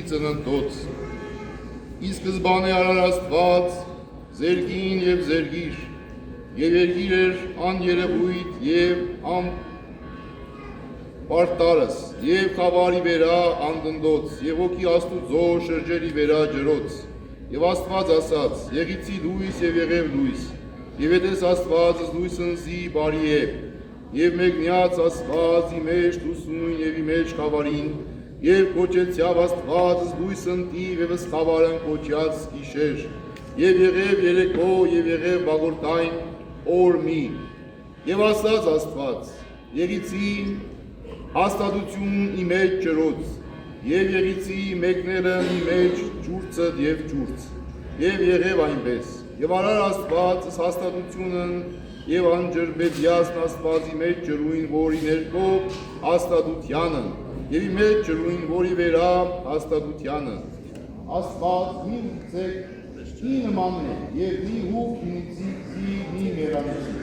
Ծննդոց, ի սկզբանե արար Աստված, զերգին և զերգիր, և երգիր էր աներևույթ և անպարտարս, և խավարի վերա անդնդոց, և ոգի Աստուծո շրջերի վերա ջրոց, և Աստված ասաց, եղիցի լույս և եղև լույս, և հետես Աստված լույսն զի բարի է, և մեկնյաց Աստված ի մեջ լուսույն և ի մեջ խավարին, և կոչեցյավ Աստված լույսն տիղ և խավարն կոչյաց գիշեր, և եղև երեկո և եղև բաղորդայն օր մի, և ասաց Աստված, եղիցի հաստատություն ի մեջ ջրոց, և եղիցի մեկներն ի մեջ ջուրծդ և ջուրծ, և եղև այնպես, և արար Աստված հաստատությունն և անջրբետյասն Աստվածի մեջ ջրույն, որի ներքո հաստատությանն, և ի մեջ ջրույն, որի վերա հաստատությանը, Աստված մի ուծեք, մի նման է, և մի հուկ նիցի մի մերանցի,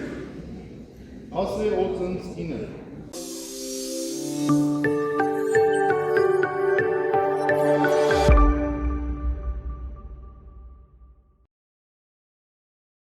ասե օծնց ինը,